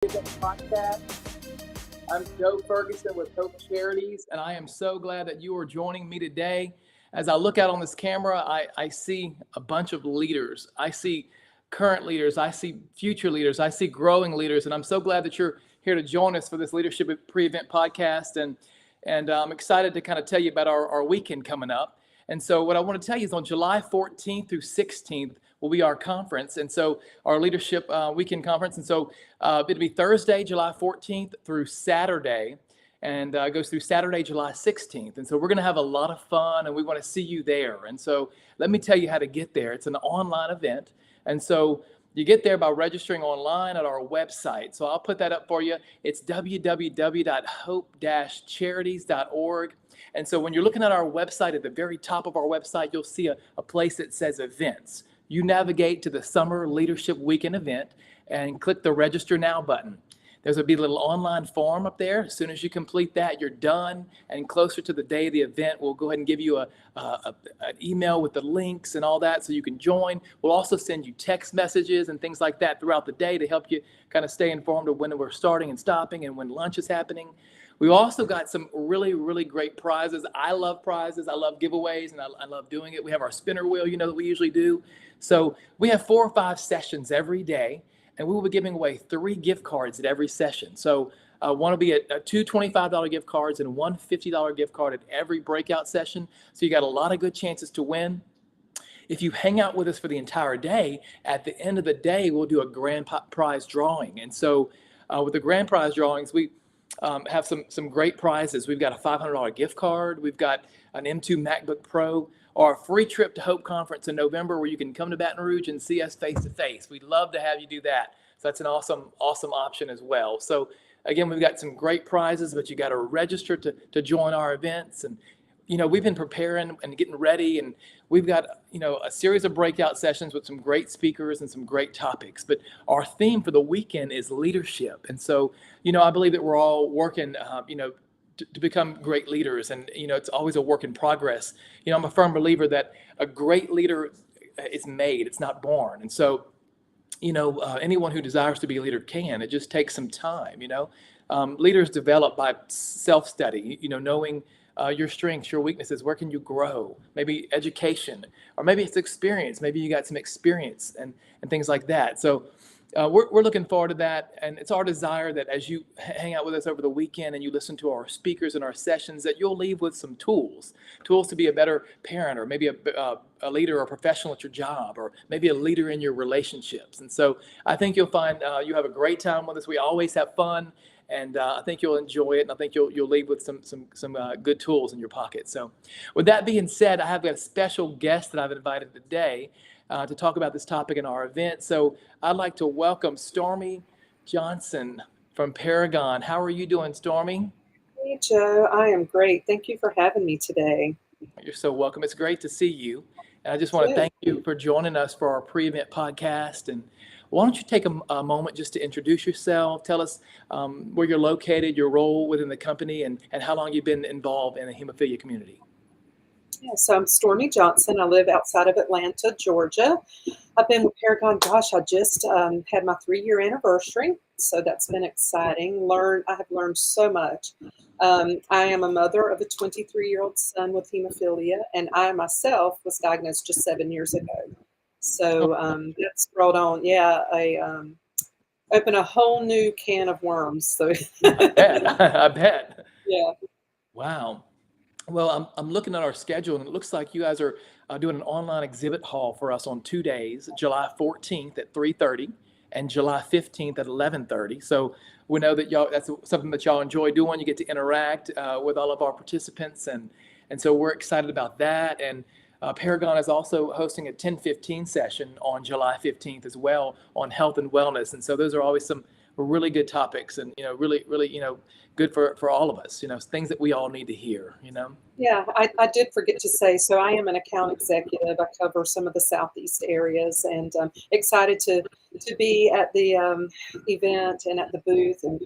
Podcast. I'm Joe Ferguson with Hope Charities, and I am so glad that you are joining me today. As I look out on this camera, I see a bunch of leaders. I see current leaders. I see future leaders. I see growing leaders, and I'm so glad that you're here to join us for this Leadership Pre-Event podcast. And I'm excited to kind of tell you about our weekend coming up. And so what I want to tell you is on July 14th through 16th will be our conference. And so our leadership weekend conference. And so it'll be Thursday, July 14th through Saturday, and goes through Saturday, July 16th. And so we're going to have a lot of fun, and we want to see you there. And so let me tell you how to get there. It's an online event. And so you get there by registering online at our website. So I'll put that up for you. It's www.hope-charities.org. And so when you're looking at our website, at the very top of our website, you'll see a place that says events. You navigate to the Summer Leadership Weekend event and click the Register Now button. There's going to be a little online form up there. As soon as you complete that, you're done. And closer to the day of the event, we'll go ahead and give you an email with the links and all that so you can join. We'll also send you text messages and things like that throughout the day to help you kind of stay informed of when we're starting and stopping and when lunch is happening. We've also got some really, really great prizes. I love prizes. I love giveaways, and I love doing it. We have our spinner wheel, that we usually do. So we have 4 or 5 sessions every day, and we will be giving away 3 gift cards at every session. So one will be two $25 gift cards and one $50 gift card at every breakout session. So you got a lot of good chances to win. If you hang out with us for the entire day, at the end of the day, we'll do a grand prize drawing. And so with the grand prize drawings, we have some great prizes. We've got a $500 gift card. We've got an M2 MacBook Pro, or a free trip to Hope Conference in November where you can come to Baton Rouge and see us face to face. We'd love to have you do that. So that's an awesome option as well. So again, we've got some great prizes, but you got to register to join our events. And we've been preparing and getting ready, and we've got a series of breakout sessions with some great speakers and some great topics. But our theme for the weekend is leadership. And so I believe that we're all working to become great leaders, and it's always a work in progress. I'm a firm believer that a great leader is made, it's not born. And so anyone who desires to be a leader can. It just takes some time. Leaders develop by self-study, knowing your strengths, your weaknesses, where can you grow, maybe education, or maybe it's experience. Maybe you got some experience and things like that. So we're looking forward to that, and it's our desire that as you hang out with us over the weekend and you listen to our speakers and our sessions, that you'll leave with some tools to be a better parent, or maybe a leader or a professional at your job, or maybe a leader in your relationships. And so I think you'll find you have a great time with us. We always have fun, and I think you'll enjoy it, and I think you'll leave with some good tools in your pocket. So with that being said, I have got a special guest that I've invited today to talk about this topic in our event. So I'd like to welcome Stormy Johnson from Paragon. How are you doing, Stormy? Hey, Joe. I am great. Thank you for having me today. You're so welcome. It's great to see you. And I just want to thank you for joining us for our pre-event podcast. And why don't you take a moment just to introduce yourself, tell us where you're located, your role within the company, and how long you've been involved in the hemophilia community. Yeah, so I'm Stormy Johnson. I live outside of Atlanta, Georgia. I've been with Paragon. Gosh, I just had my 3-year anniversary, so that's been exciting. I have learned so much. I am a mother of a 23-year-old son with hemophilia, and I myself was diagnosed just 7 years ago. So that's brought on, open a whole new can of worms. So I bet. Yeah. Wow. Well, I'm looking at our schedule, and it looks like you guys are doing an online exhibit hall for us on 2 days, July 14th at 3:30 and July 15th at 11:30. So we know that that's something that y'all enjoy doing. You get to interact with all of our participants, and so we're excited about that. And Paragon is also hosting a 10:15 session on July 15th as well on health and wellness. And so those are always some really good topics, and really good for all of us, things that we all need to hear. Yeah, I did forget to say, so I am an account executive. I cover some of the Southeast areas, and excited to be at the event and at the booth. And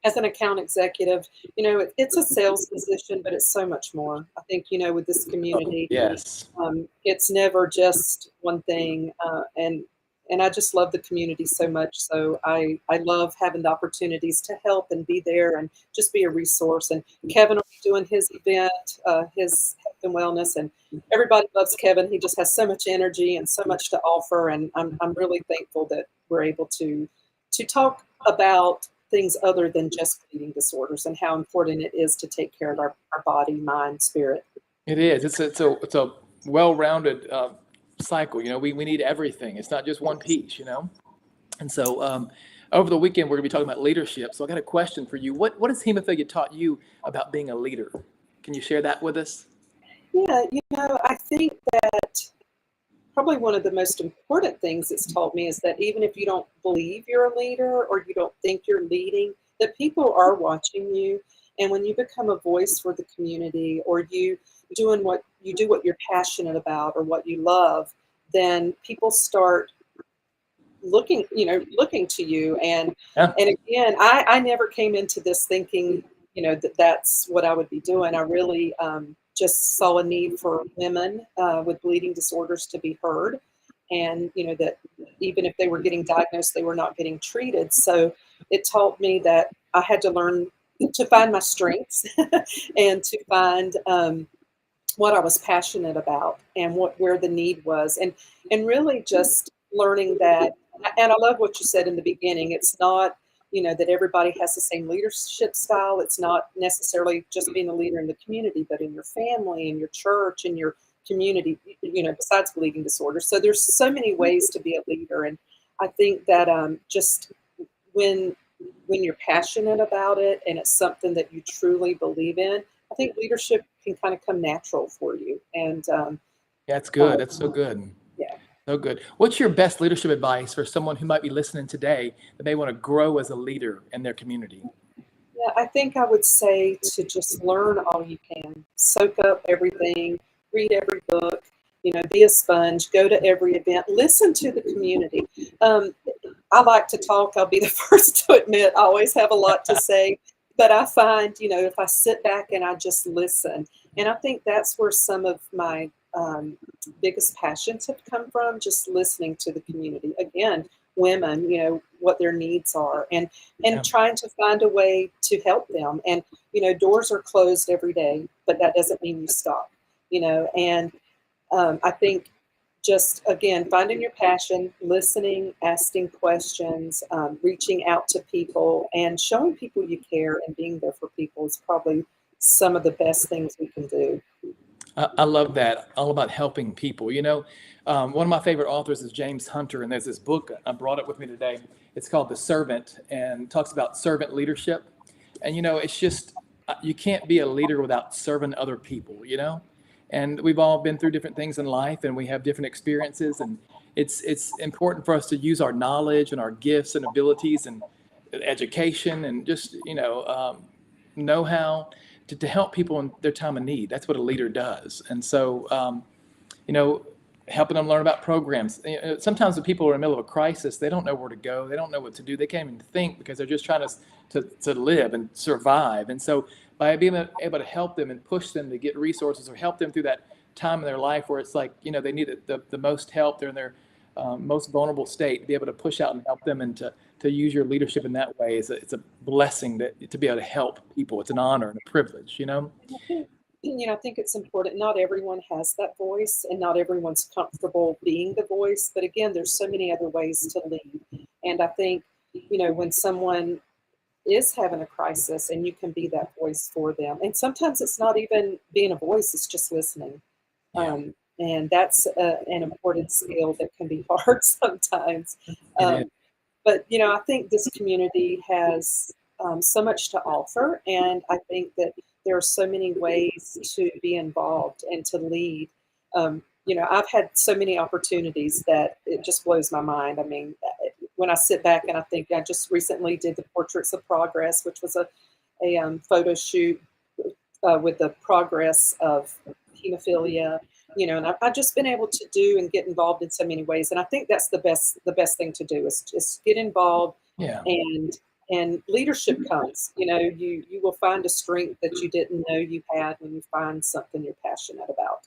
as an account executive, it's a sales position, but it's so much more. I think, with this community, Yes. It's never just one thing. And and I just love the community so much. So I love having the opportunities to help and be there and just be a resource. And Kevin will be doing his event, his health and wellness, and everybody loves Kevin. He just has so much energy and so much to offer. And I'm really thankful that we're able to talk about things other than just bleeding disorders and how important it is to take care of our body, mind, spirit. It is. It's a well-rounded cycle. We need everything. It's not just one piece. And so over the weekend, we're going to be talking about leadership. So I got a question for you. What has hemophilia taught you about being a leader? Can you share that with us? Yeah, I think that probably one of the most important things it's taught me is that even if you don't believe you're a leader or you don't think you're leading, that people are watching you. And when you become a voice for the community, or you do what you're passionate about or what you love, then people start looking to you. And Yeah. again, I never came into this thinking, that's what I would be doing. I really just saw a need for women with bleeding disorders to be heard. And, that even if they were getting diagnosed, they were not getting treated. So it taught me that I had to learn to find my strengths and to find what I was passionate about and where the need was. And really just learning that. And I love what you said in the beginning. It's not, that everybody has the same leadership style. It's not necessarily just being a leader in the community, but in your family, in your church, in your community, besides bleeding disorders. So there's so many ways to be a leader. And I think that just when you're passionate about it and it's something that you truly believe in, I think leadership can kind of come natural for you. And That's good. That's so good. yeah. So good. What's your best leadership advice for someone who might be listening today that may want to grow as a leader in their community? Yeah, I think I would say to just learn all you can, soak up everything, read every book, be a sponge, go to every event, listen to the community. I like to talk. I'll be the first to admit I always have a lot to say, but I find, if I sit back and I just listen, and I think that's where some of my biggest passions have come from, just listening to the community. Again, women, what their needs are, and Yeah. trying to find a way to help them. And doors are closed every day, but that doesn't mean you stop. And I think just again finding your passion, listening, asking questions, reaching out to people, and showing people you care and being there for people is probably some of the best things we can do. I love that. All about helping people. One of my favorite authors is James Hunter, and there's this book, I brought it with me today. It's called The Servant, and talks about servant leadership. And, it's just, you can't be a leader without serving other people. And we've all been through different things in life, and we have different experiences. And it's important for us to use our knowledge and our gifts and abilities and education and just, know-how to help people in their time of need. That's what a leader does. And so, helping them learn about programs. Sometimes when people are in the middle of a crisis, they don't know where to go. They don't know what to do. They can't even think because they're just trying to live and survive. And so by being able to help them and push them to get resources or help them through that time in their life where it's like, they need the most help, they're in their most vulnerable state, to be able to push out and help them and to use your leadership in that way it's a blessing to be able to help people. It's an honor and a privilege. I think it's important. Not everyone has that voice, and not everyone's comfortable being the voice. But again, there's so many other ways to lead. And I think, when someone is having a crisis and you can be that voice for them, and sometimes it's not even being a voice, it's just listening. Yeah. And that's an important skill that can be hard sometimes. It is. But, I think this community has so much to offer. And I think that there are so many ways to be involved and to lead. I've had so many opportunities that it just blows my mind. I mean, when I sit back and I think I just recently did the Portraits of Progress, which was a photo shoot with the progress of hemophilia. And I've just been able to do and get involved in so many ways. And I think that's the best thing to do is just get involved. Yeah. And leadership comes. You will find a strength that you didn't know you had when you find something you're passionate about.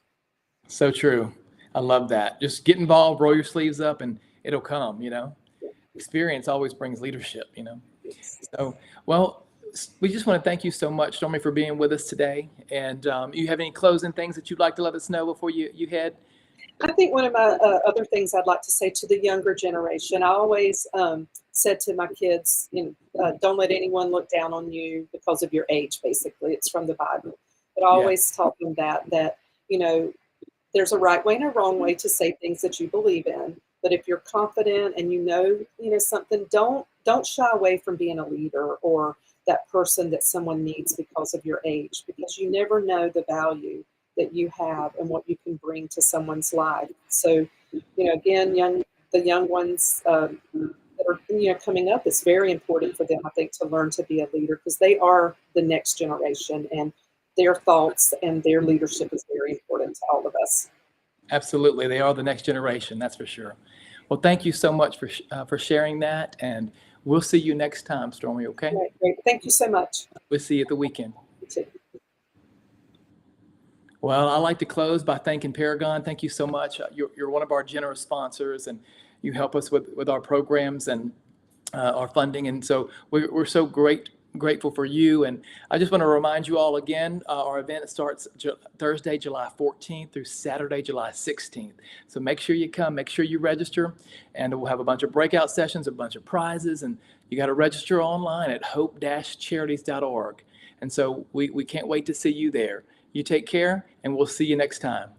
So true. I love that. Just get involved, roll your sleeves up, and it'll come, you know. Experience always brings leadership, you know. Yes. So, well, we just want to thank you so much, Stormy, for being with us today. And you have any closing things that you'd like to let us know before you head? I think one of my other things I'd like to say to the younger generation, I always said to my kids, you know, don't let anyone look down on you because of your age, basically. It's from the Bible. But I Yeah, always taught them that, you know, there's a right way and a wrong way to say things that you believe in. But if you're confident and you know something, don't shy away from being a leader or that person that someone needs because of your age, because you never know the value that you have and what you can bring to someone's life. So, you know, again, the young ones that are coming up, it's very important for them, I think, to learn to be a leader because they are the next generation, and their thoughts and their leadership is very important to all of us. absolutely. They are the next generation, that's for sure. Well, thank you so much for sharing that. And we'll see you next time, Stormy, okay? Great, great. Thank you so much. We'll see you at the weekend. You too. Well, I like to close by thanking Paragon. Thank you so much. You're one of our generous sponsors, and you help us with our programs and our funding. And so we're so grateful for you. And I just want to remind you all again, our event starts Thursday, July 14th through Saturday, July 16th. So make sure you come, make sure you register, and we'll have a bunch of breakout sessions, a bunch of prizes, and you got to register online at hope-charities.org. And so we can't wait to see you there. You take care, and we'll see you next time.